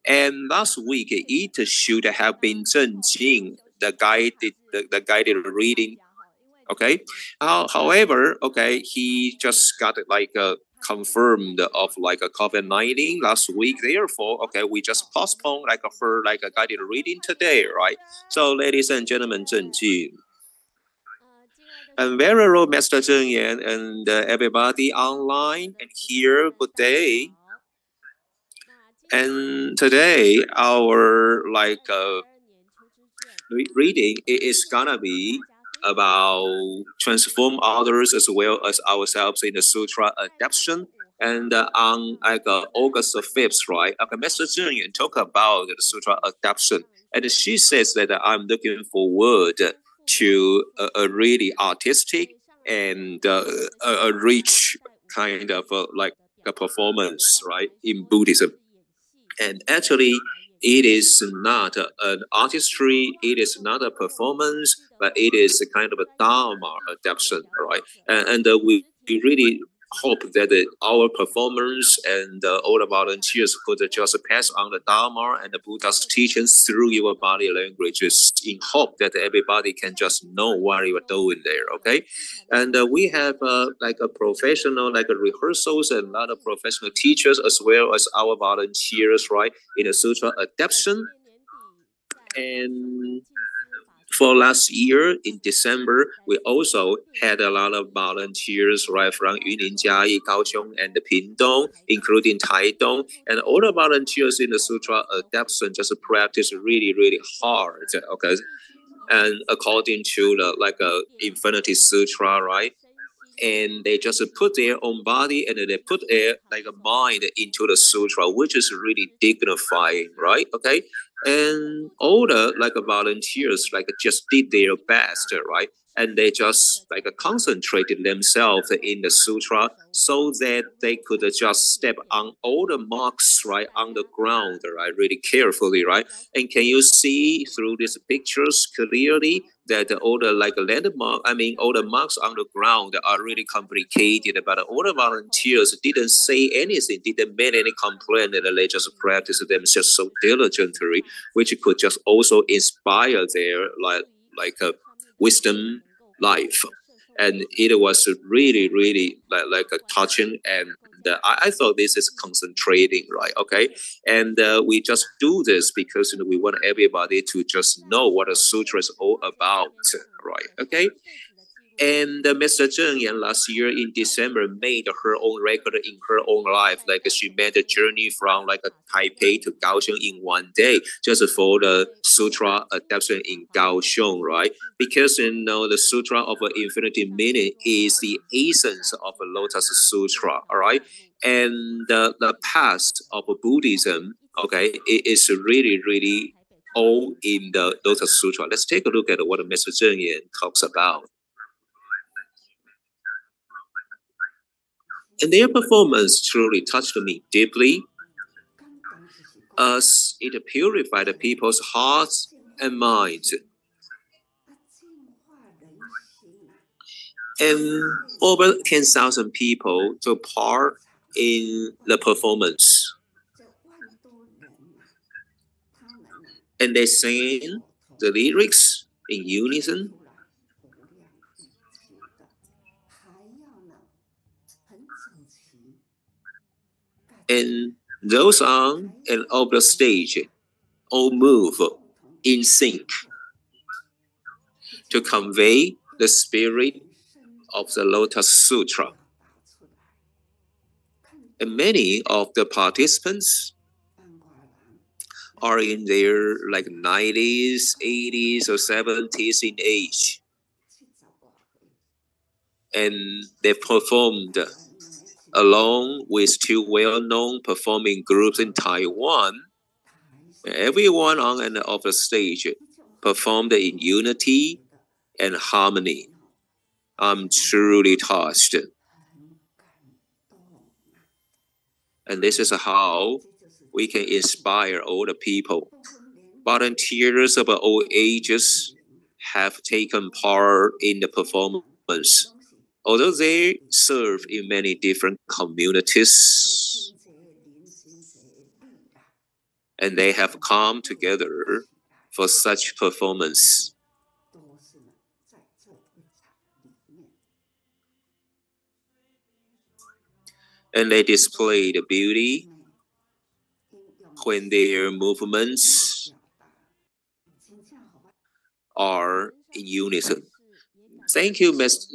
And last week, it should have been Zheng, the guided reading. Okay. However, okay, he just got like confirmed of like a COVID-19 last week. Therefore, okay, we just postpone like for like a guided reading today, right? So, ladies and gentlemen, Zheng Ji. And very hello, Master Zheng Yan, and everybody online and here. Good day. And today, our like reading is gonna be about transform others as well as ourselves in the Sutra Adaption. And on like August 5th, right? Okay, Master Zheng Yan talk about the Sutra Adaption, and she says that I'm looking forward to a really artistic and a rich kind of like a performance, right, in Buddhism. And actually, it is not an artistry, it is not a performance, but it is a kind of a Dharma adaptation, right? And we really hope that our performers and all the volunteers could just pass on the Dharma and the Buddha's teachings through your body languages in hope that everybody can just know what you are doing there, okay? And we have like a professional, like a rehearsals and a lot of professional teachers as well as our volunteers, right, in the Sutra Adaption. And for last year in December, we also had a lot of volunteers right from Yunlin, Jiayi, Kaohsiung, and Pingdong, including Taidong, and all the volunteers in the Sutra Adaption just practice really, really hard. Okay, and according to the like Infinity Sutra, right? And they just put their own body and they put their like a mind into the sutra, which is really dignifying, right? Okay, and all the like volunteers like just did their best, right? And they just like concentrated themselves in the sutra so that they could just step on all the marks right on the ground, right, really carefully, right? And can you see through these pictures clearly that all the like landmark, I mean, all the marks on the ground are really complicated, but all the volunteers didn't say anything, didn't make any complaint, and they just practiced themselves so diligently, which could just also inspire their like a wisdom life. And it was really, really like a touching and I thought this is concentrating, right? Okay, and we just do this because we want everybody to just know what a sutra is all about, right? Okay. And Mr. Zheng Yan last year in December made her own record in her own life. Like she made a journey from like a Taipei to Kaohsiung in one day, just for the Sutra Adaption in Kaohsiung, right? Because the Sutra of Infinity Meaning is the essence of a Lotus Sutra, all right? And the past of Buddhism, okay, it is really, really all in the Lotus Sutra. Let's take a look at what Mr. Zheng Yan talks about. And their performance truly touched me deeply, as it purified people's hearts and minds. And over 10,000 people took part in the performance. And they sang the lyrics in unison. And those on and off the stage all move in sync to convey the spirit of the Lotus Sutra. And many of the participants are in their like 90s, 80s, or 70s in age. And they performed along with two well-known performing groups in Taiwan. Everyone on and off the stage performed in unity and harmony. I'm truly touched. And this is how we can inspire all the people. Volunteers of all ages have taken part in the performance. Although they serve in many different communities, and they have come together for such performance. And they display the beauty when their movements are in unison. Thank you, thanks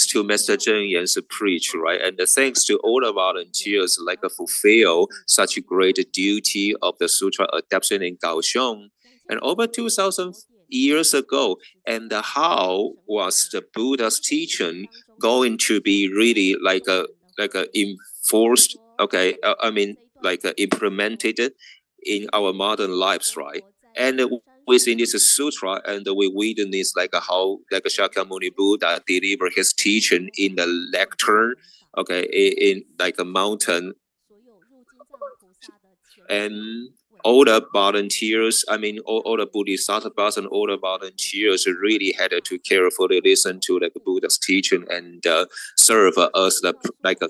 to Mr. Zheng Yan's preach, right? And thanks to all the volunteers like fulfill such a great duty of the Sutra adaptation in Kaohsiung. And over 2,000 years ago, and how was the Buddha's teaching going to be really enforced? Implemented in our modern lives, right? And within this sutra, and we witness how Shakyamuni Buddha delivered his teaching in the lectern, in a mountain, and all the volunteers, all the bodhisattvas and all the volunteers really had to carefully listen to Buddha's teaching and serve as the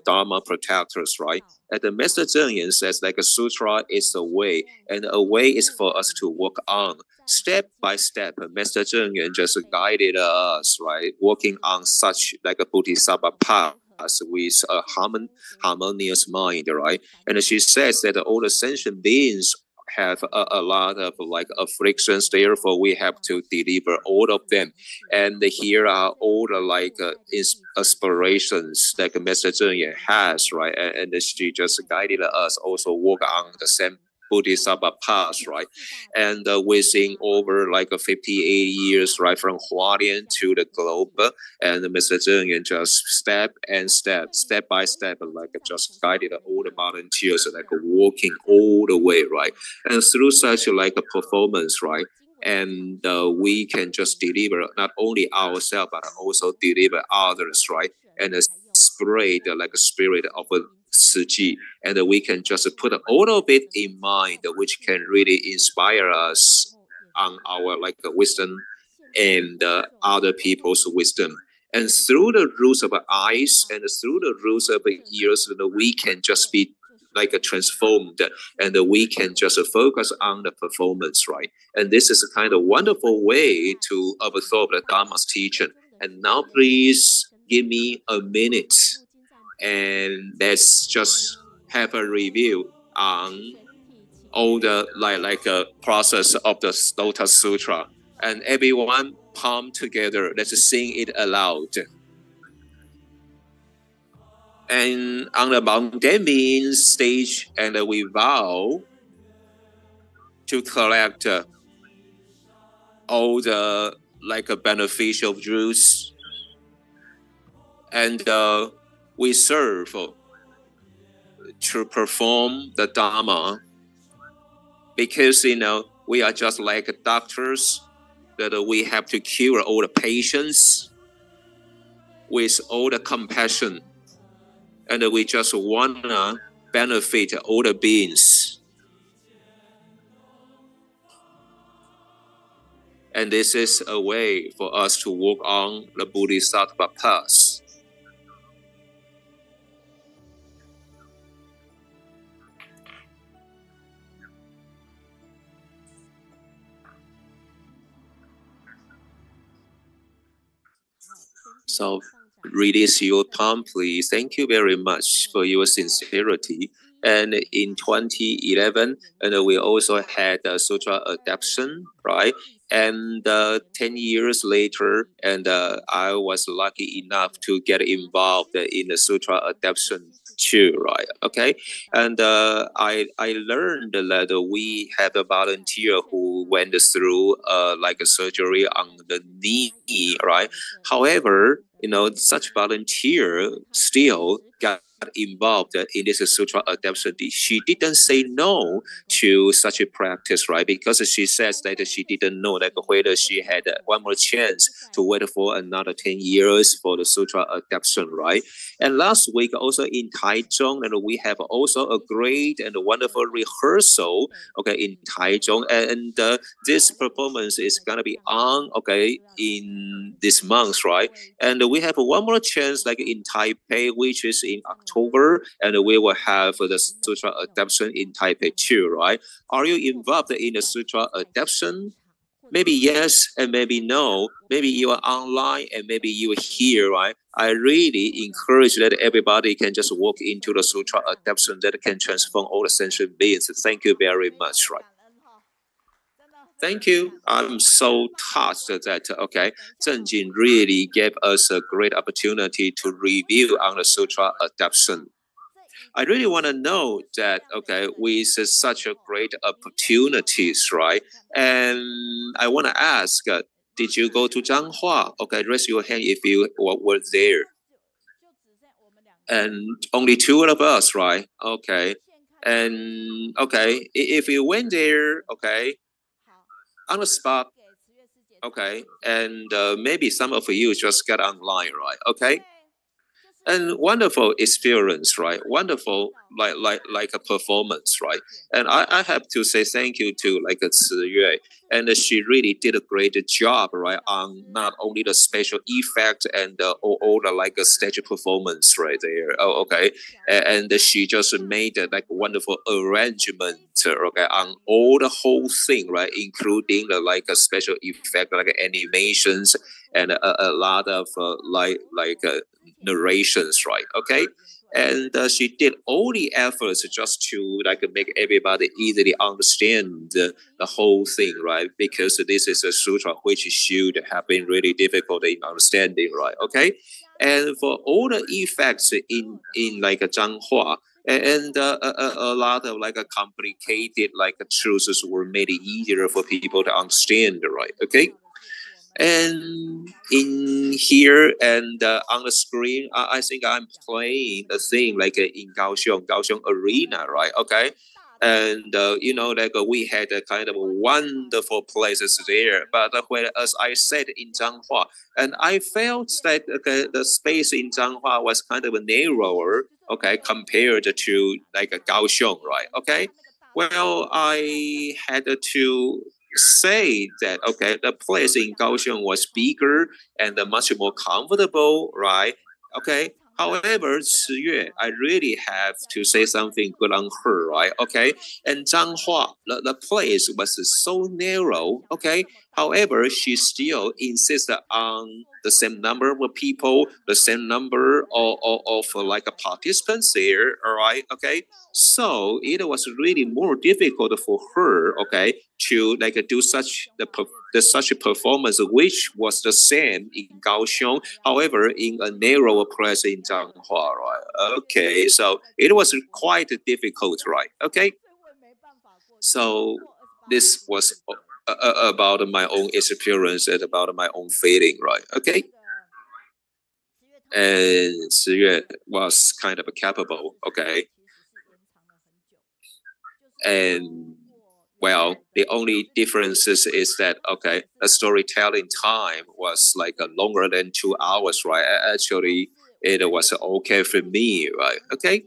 Dharma protectors, right? And the Master Zheng Yan says a sutra is a way, and a way is for us to walk on. Step by step, Master Zheng Yan just guided us, right? Walking on such a bodhisattva path with a harmonious mind, right? And she says that all the sentient beings have a lot of afflictions, therefore we have to deliver all of them. And here are all the aspirations that Master Zheng Yan has, right? And she just guided us also walk on the same Bodhisattva path, right? And within over 58 years, right, from Hualien to the globe, and Mr. Zheng Yan just step by step, just guided all the volunteers, walking all the way, right? And through such a performance, right? And we can just deliver not only ourselves but also deliver others, right? And spread a spirit of Siji, and we can just put all of it in mind, which can really inspire us on our wisdom and other people's wisdom. And through the rules of eyes and through the rules of ears, we can just be transformed, and we can just focus on the performance, right? And this is a kind of wonderful way to absorb the Dharma's teaching. And now please give me a minute, and let's just have a review on all the process of the Lotus Sutra. And everyone palm together, let's sing it aloud. And on the mundane stage, and we vow to collect all the beneficial fruits, and we serve to perform the Dharma, because we are just like doctors, that we have to cure all the patients with all the compassion, and we just wanna benefit all the beings. And this is a way for us to walk on the Bodhisattva path. So release your palm, please. Thank you very much for your sincerity. And in 2011, and we also had a Sutra Adaption, right? And 10 years later, and I was lucky enough to get involved in the Sutra Adaption too, right? Okay, and I learned that we have a volunteer who went through a surgery on the knee, right? However, such volunteer still got involved in this Sutra Adaption. She didn't say no to such a practice, right? Because she says that she didn't know whether she had one more chance to wait for another 10 years for the Sutra Adaption, right? And last week also in Taichung, and we have also a great and wonderful rehearsal, in Taichung, and this performance is gonna be on, in this month, right? And we have one more chance in Taipei, which is in October. October, and we will have the Sutra Adaption in Taipei too, right? Are you involved in the Sutra Adaption? Maybe yes and maybe no. Maybe you are online and maybe you are here, right? I really encourage that everybody can just walk into the Sutra Adaption that can transform all the sentient beings. Thank you very much, right? Thank you. I'm so touched that, okay, Zheng really gave us a great opportunity to review on the Sutra Adaption. I really want to know that, okay, with such a great opportunities, right? And I want to ask, did you go to Zhanghua? Okay, raise your hand if you were there. And only two of us, right? Okay. And, okay, if you went there, okay, on the spot, okay, and maybe some of you just got online, right? Okay. And wonderful experience, right? Wonderful, like a performance, right? And I have to say thank you to like Ciyue, and she really did a great job, right? On not only the special effect and all the like a stage performance right there. Oh, okay, and she just made like wonderful arrangement, okay, on all the whole thing, right? Including the like a special effect, like animations and a lot of narrations, right? Okay, and she did all the efforts just to like make everybody easily understand the whole thing, right? Because this is a sutra which should have been really difficult in understanding, right? Okay, and for all the effects in like a Zhanghua. And a lot of like a complicated like truths were made easier for people to understand, right? Okay. And in here and on the screen, I think I'm playing the thing like in Kaohsiung Arena, right? Okay. And you know, like we had a kind of wonderful places there. But when, as I said in Zhanghua, and I felt that the space in Zhanghua was kind of narrower, okay, compared to like a Kaohsiung, right? Okay. Well, I had to say that okay, the place in Kaohsiung was bigger and much more comfortable, right? Okay. However, Ciyue, I really have to say something good on her, right? Okay. And Zhanghua, the place was so narrow, okay. However, she still insisted on the same number of people, the same number of like participants there, all right? Okay. So it was really more difficult for her, okay, to like do such such a performance, which was the same in Kaohsiung, however, in a narrower place in Zhanghua, right? Okay, so it was quite difficult, right? Okay, so this was about my own experience and about my own feeling, right? Okay. And Ciyue was kind of capable, okay. And well, the only differences is that okay, the storytelling time was like longer than 2 hours, right? Actually, it was okay for me, right? Okay.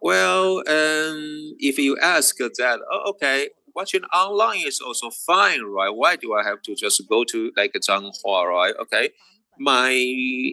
Well, if you ask that, oh, okay, watching online is also fine, right? Why do I have to just go to like Zhanghua, right? Okay. My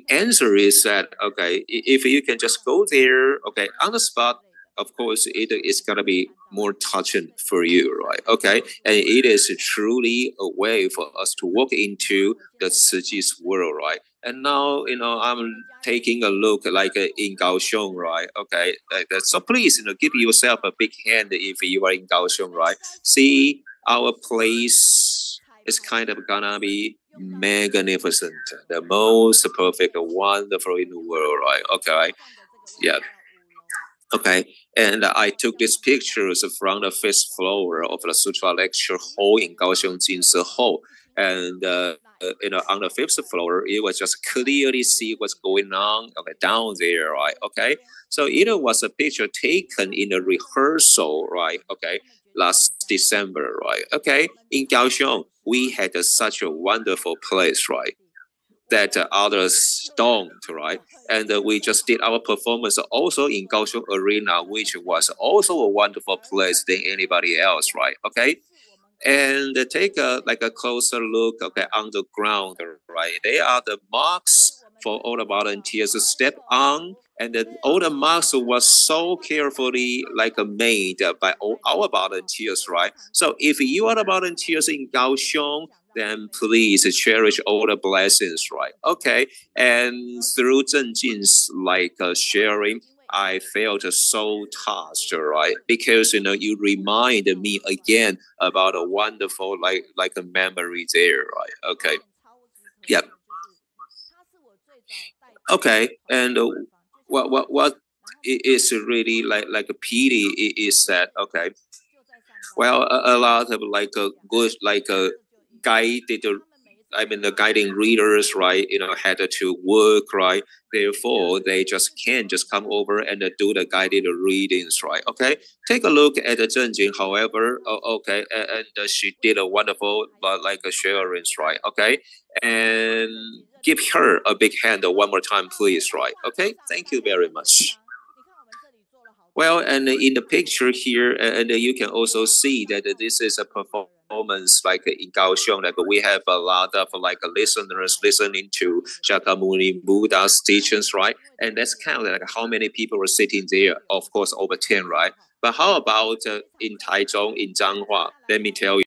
answer is that okay, if you can just go there, okay, on the spot, of course, it is gonna be more touching for you, right? Okay, and it is truly a way for us to walk into the Ciji's world, right? And now, you know, I'm taking a look like in Kaohsiung, right? Okay, so please, you know, give yourself a big hand if you are in Kaohsiung, right? See, our place is kind of gonna be magnificent, the most perfect, wonderful in the world, right? Okay, yeah. Okay, and I took these pictures from the first floor of the Sutra Lecture Hall in Kaohsiung Jinsi Hall, and you know, on the fifth floor, it was just clearly see what's going on okay, down there, right? Okay, so it was a picture taken in a rehearsal, right? Okay, last December, right? Okay, in Kaohsiung, we had such a wonderful place, right? That others don't, right? And we just did our performance also in Kaohsiung Arena, which was also a wonderful place than anybody else, right? Okay. And take a like a closer look, okay, on the ground, right? They are the marks for all the volunteers to step on. And then all the marks was so carefully made by all our volunteers, right? So if you are the volunteers in Kaohsiung, then please cherish all the blessings, right? Okay, and through Zheng Jin's sharing, I felt so touched, right? Because you reminded me again about a wonderful a memory there, right? Okay, yep. Okay, and what is really a pity is that okay, well a lot of a good a guided the guiding readers, right? Had to work, right? Therefore, they just can't just come over and do the guided readings, right? Okay, take a look at the Zheng Jing. However, okay, and she did a wonderful sharing, right? Okay, and give her a big hand one more time, please, right? Okay, thank you very much. Well, and in the picture here, and you can also see that this is a performance in Kaohsiung. We have a lot of listeners listening to Shakyamuni Buddha's teachings, right? And that's kind of how many people are sitting there. Of course, over 10, right? But how about in Taichung, in Zhanghua? Let me tell you.